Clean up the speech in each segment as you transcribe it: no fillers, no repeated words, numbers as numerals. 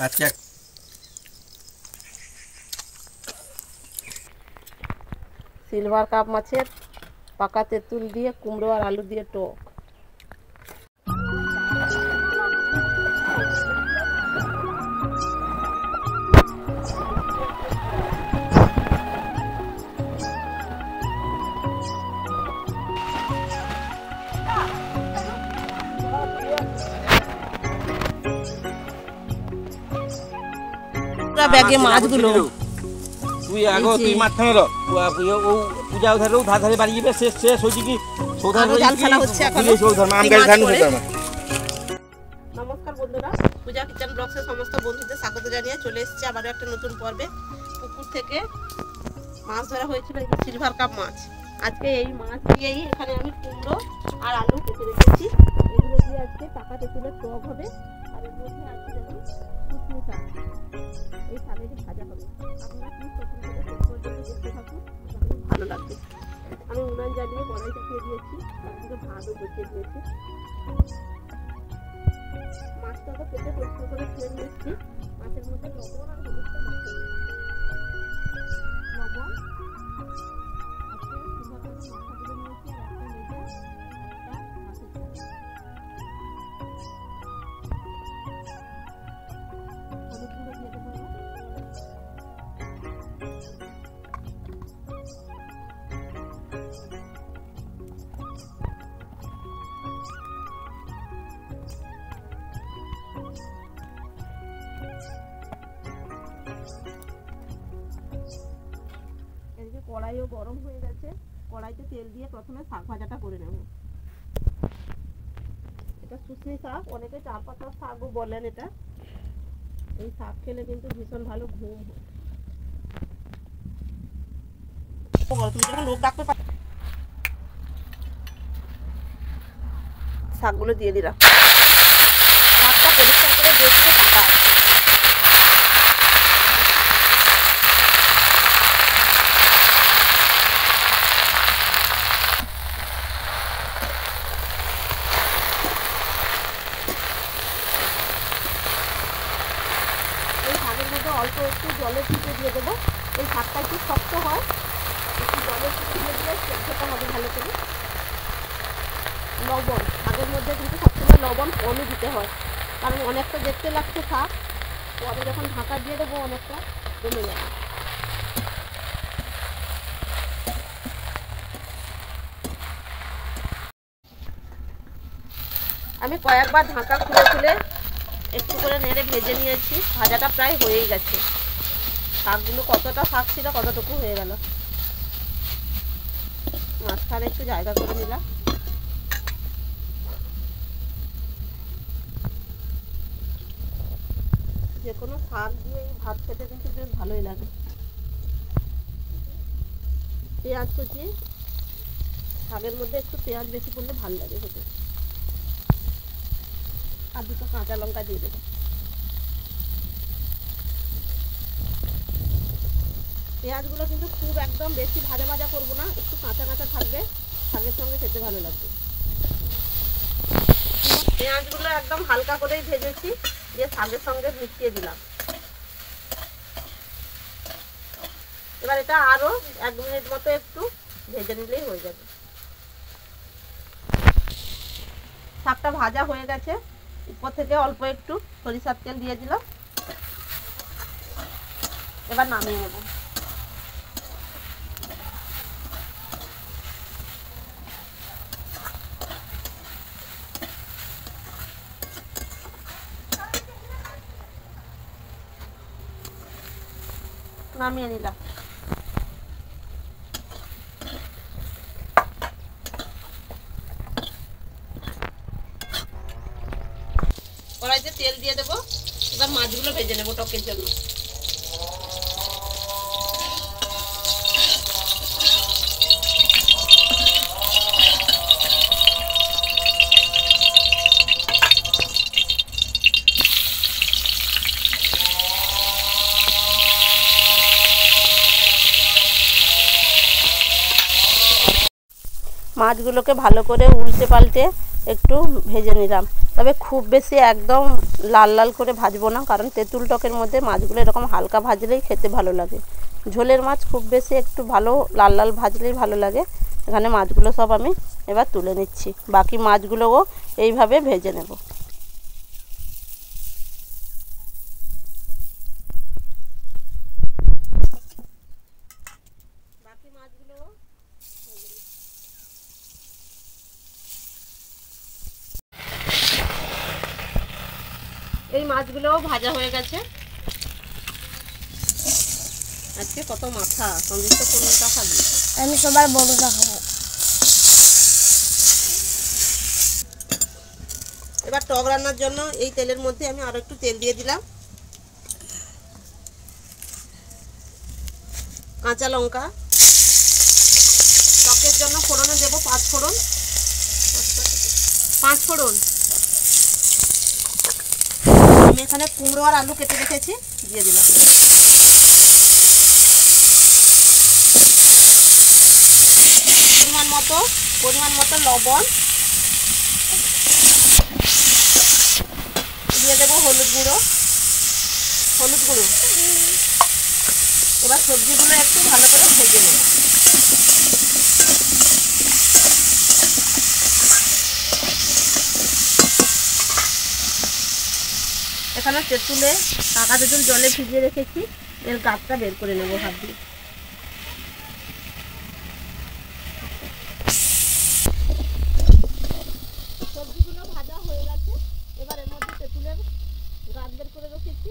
আজকে silver cup মাছের পাকা তেঁতুল দিয়ে কুমড়ো আর আলু দিয়ে টক। ব্যাগে মাছগুলো তুই আগে তুই মাছ থামে ও পূজা উধারে ধারে বাড়ি যাবে শেষ শেষ হচ্ছে কি নমস্কার বন্ধুরা, পূজা কিচেন ব্লগসের সমস্ত বন্ধুদের স্বাগত জানিয়ে চলে এসেছি আবারও একটা নতুন পর্বে। পুকুর থেকে মাছ ধরা হয়েছিল, সিলভার কাপ মাছ। আজকে এই মাছ দিয়েই এখানে আমি কুমড়ো আর আলু কেটে রেখেছি। এগুলো দিয়ে আজকে পাকা তেঁতুলের টক হবে, আর এর মধ্যে আজকে দেখুন শুকনো শাক, এই শাকেটি ভাজা হবে। আপনারা প্লিজ প্রথম থেকে শেষ পর্যন্ত দেখতে থাকুন, খুব ভালো লাগবে। আমি উনান জ্বালিয়ে কড়াই চাপিয়ে দিয়েছি, তার থেকে ভাতও বসিয়ে দিয়েছি। মাছটাকে কেটে পরিষ্কার করে ধুয়ে নিচ্ছি। মাছের মধ্যে লবণ আর হলুদটা মাখিয়ে নিচ্ছি। লবণ মাথাগুলো নিয়েছি, আর একটা মেজে একটা মাছের হলুদ গুঁড়ো দিয়ে দেবো। কড়াইও গরম হয়ে গেছে, কড়াইতে তেল দিয়ে প্রথমে শাক ভাজাটা করে নেব। এটা শুকনি শাক, অনেকে চার পাতার শাকও বলেন। এটা এই শাক খেলে কিন্তু ভীষণ ভালো ঘুম হয়। শাকগুলো দিয়ে দিলাম। শাকটা পরিষ্কার করে দেখতে পাতা অল্প একটু জলের ছিটে দিয়ে দেবো। এই শাকটা একটু শক্ত হয়, একটু জলের ছিটে দিয়ে দিলে সেদ্ধটা হবে ভালো করে। লবণ, শাকের মধ্যে কিন্তু সবসময় লবণ কমই দিতে হয়, কারণ অনেকটা দেখতে লাগছে শাক, পরে যখন ঢাকা দিয়ে দেবো অনেকটা কমে যাবে। আমি কয়েকবার ঢাকা খুলে খুলে একটু করে নেড়ে ভেজে নিয়েছি। ভাজাটা প্রায় হয়েই গেছে। শাকগুলো কতটা শাক ছিল কতটুকু হয়ে গেল। মাঝখানে একটু জায়গা করে নিলাম। যে কোনো শাক দিয়ে এই ভাত খেতে কিন্তু বেশ ভালোই লাগে। পেঁয়াজ কুচি, শাকের মধ্যে একটু পেঁয়াজ বেশি পড়লে ভালো লাগে খেতে। আর দুটো কাঁচা লঙ্কা দিয়ে দেবো। পেঁয়াজগুলো কিন্তু খুব একদম বেশি ভাজা ভাজা করবো না, একটু কাঁচা কাঁচা থাকবে, শাকের সঙ্গে খেতে ভালো লাগবে। পেঁয়াজগুলো একদম হালকা করেই ভেজেছি, দিয়ে শাকের সঙ্গে মিশিয়ে দিলাম। এবার এটা আরো 1 মিনিট মতো একটু ভেজে নিলেই হয়ে যাবে। শাকটা ভাজা হয়ে গেছে, উপর থেকে অল্প একটু সরিষার তেল দিয়ে দিলাম। এবার নামিয়ে নেব। নামিয়ে নিলাম। কড়াইতে তেল দিয়ে দেবো। এবার মাছগুলো ভেজে নেবো টকের জন্য। মাছগুলোকে ভালো করে উল্টে পাল্টে একটু ভেজে নিলাম। তবে খুব বেশি একদম লাল লাল করে ভাজবো না, কারণ তেঁতুল টকের মধ্যে মাছগুলো এরকম হালকা ভাজলেই খেতে ভালো লাগে। ঝোলের মাছ খুব বেশি একটু ভালো লাল লাল ভাজলেই ভালো লাগে। এখানে মাছগুলো সব আমি এবার তুলে নিচ্ছি, বাকি মাছগুলোও এইভাবে ভেজে নেব। বাকি মাছগুলো এই মাছগুলোও ভাজা হয়ে গেছে। আজকে কত মাথা, সন্দেশ তো কোনটা খাবি? আমি সবার বড়টা খাবো। এবার টক রান্নার জন্য এই তেলের মধ্যে আমি আরো একটু তেল দিয়ে দিলাম। কাঁচা লঙ্কা, টকের জন্য ফোড়নে দেবো 5 ফোড়ন। আমি এখানে কুমড়ো আর আলু কেটে রেখেছি, দিয়ে দিলাম। পরিমাণ মতো লবণ দিয়ে দেবো, হলুদ গুঁড়ো। এবার সবজিগুলো একটু ভালো করে ভেজে নেব। এখানে তেঁতুলে পাকা তেঁতুল জলে ভিজিয়ে রেখেছি, এর গাছটা বের করে নেবো হাত দিয়ে। সবজিগুলো ভাজা হয়ে গেছে। এবার এর মধ্যে তেঁতুলের গাছ বের করে রেখেছি,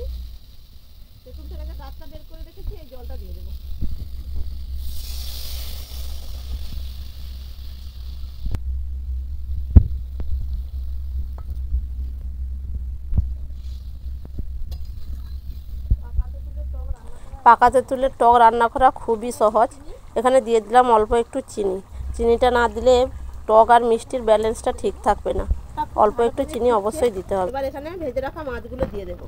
তেঁতুল থেকে গাছটা বের করে রেখেছি, এই জলটা দিয়ে দেবো। পাকা তেঁতুলের টক রান্না করা খুবই সহজ। এখানে দিয়ে দিলাম অল্প একটু চিনি। চিনিটা না দিলে টক আর মিষ্টির ব্যালেন্সটা ঠিক থাকবে না, অল্প একটু চিনি অবশ্যই দিতে হবে। এবার এখানে ভেজে রাখা মাছগুলো দিয়ে দেবো।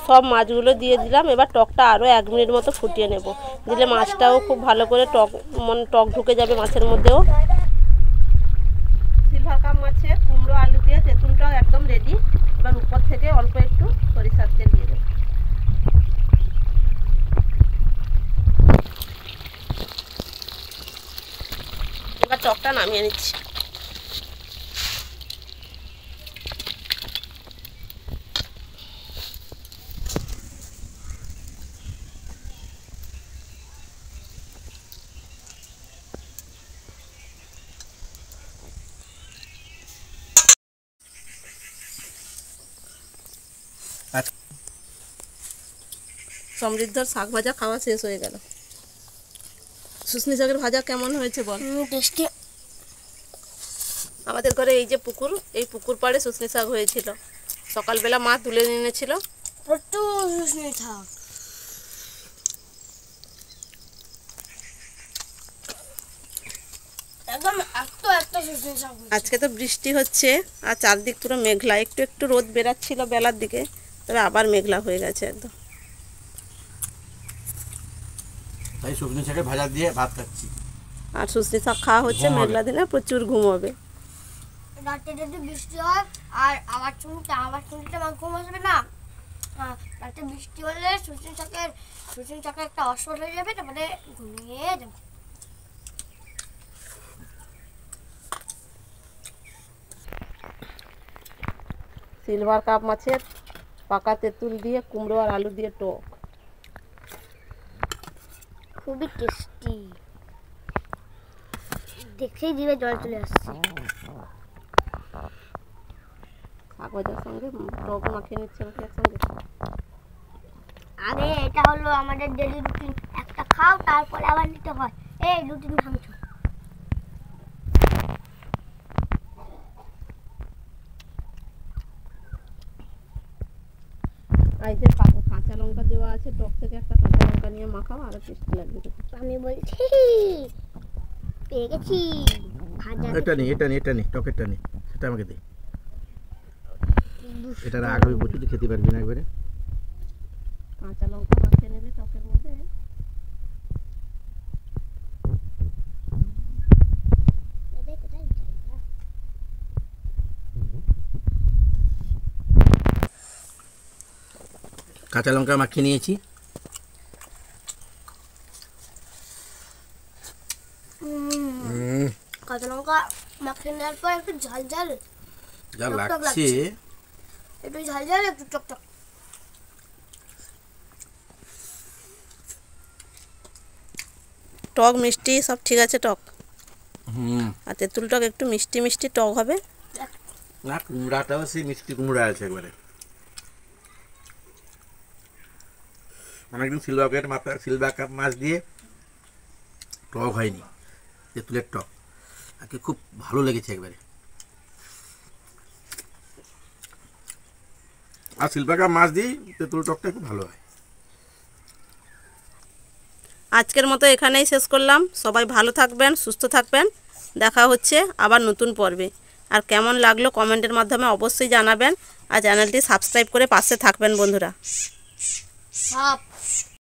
সব মাছগুলো দিয়ে দিলাম। এবার টকটা আরও 1 মিনিট মতো ফুটিয়ে নেব, দিলে মাছটাও খুব ভালো করে টক ঢুকে যাবে মাছের মধ্যেও। সিলভার কাপ মাছে কুমড়ো আলু দিয়ে তেঁতুলটাও একদম রেডি। এবার উপর থেকে অল্প একটু সরিষার তেল দিয়ে দেবো। এবার টকটা নামিয়ে নিচ্ছি। সমৃদ্ধর শাক ভাজা খাওয়া শেষ হয়ে গেল। শুশনি শাকের ভাজা কেমন হয়েছে বল? টেস্টি। আমাদের ঘরে এই যে পুকুর, এই পুকুর পাড়ে শুশনি শাক হয়েছিল। সকালবেলা মা তুলে এনেছিল। প্রচুর শুশনি শাক। একদম এত শুশনি শাক। আজকে তো বৃষ্টি হচ্ছে আর চারদিক পুরো মেঘলা, একটু একটু রোদ বেরাচ্ছিল বেলার দিকে, তবে আবার মেঘলা হয়ে গেছে একদম। তাই শুকনো শাকের ভাজা দিয়ে ভাত খাচ্ছি। আর শুশনি শাক খাওয়া হচ্ছে মেঘলা দিনে, প্রচুর ঘুম হবে। রাতে যদি বৃষ্টি হয় আর আমার চুলটা আমার ঘুম আসবে না। রাতে বৃষ্টি হলে শুশনি শাকের একটা অসর হয়ে যাবে, তারপরে ঘুমিয়ে যাবে। সিলভার কাপ মাছের পাকা তেঁতুল দিয়ে কুমড়ো আর আলু দিয়ে টক, খুবই টেস্টি। দেখেই জিভে জল চলে আসছে। শাক ভাজার সঙ্গে টক মাখিয়ে নিচ্ছে একসঙ্গে। আরে এটা হলো আমাদের ডেলি রুটিন, একটা খাও তারপরে আবার নিতে হয়, এই রুটিন ভাঙছো। এই যে কাঁচা লঙ্কা দেওয়া আছে, টক থেকে একটা কাঁচা লঙ্কা নিয়ে মাখাও, আরো টেস্টি লাগবে। আমি বলছি পেয়ে গেছি ভাজা। এটা নেই টকেরটা নেই, সেটা আমাকে দে। এটার আগামী বছর খেতে পারবি না একবারে। কাঁচা লঙ্কা মাখিয়ে নিলে টকের মধ্যে কাঁচা লঙ্কা মাখিয়ে নিয়েছি। কাঁচা লঙ্কা মাখিয়ে নেওয়ার পর একটু ঝাল ঝাল যা টক টক লাগছে, একটু ঝাল ঝাল একটু টক টক। টক মিষ্টি সব ঠিক আছে টক। হুম। আর তেঁতুল টক একটু মিষ্টি মিষ্টি টক হবে। না কুমড়াটাও সেই মিষ্টি কুমড়া আছে একবারে। অনেকদিন সিলভার কাপ মাছ দিয়ে টক হয়নি, তেঁতুলের টক আজকে খুব ভালো লেগেছে একবারে। আর সিলভার কাপ মাছ দিয়ে তেঁতুল টকটা খুব ভালো হয়। আজকের মতো এখানেই শেষ করলাম। সবাই ভালো থাকবেন, সুস্থ থাকবেন। দেখা হচ্ছে আবার নতুন পর্বে। আর কেমন লাগলো কমেন্টের মাধ্যমে অবশ্যই জানাবেন। আর চ্যানেলটি সাবস্ক্রাইব করে পাশে থাকবেন বন্ধুরা। সাপ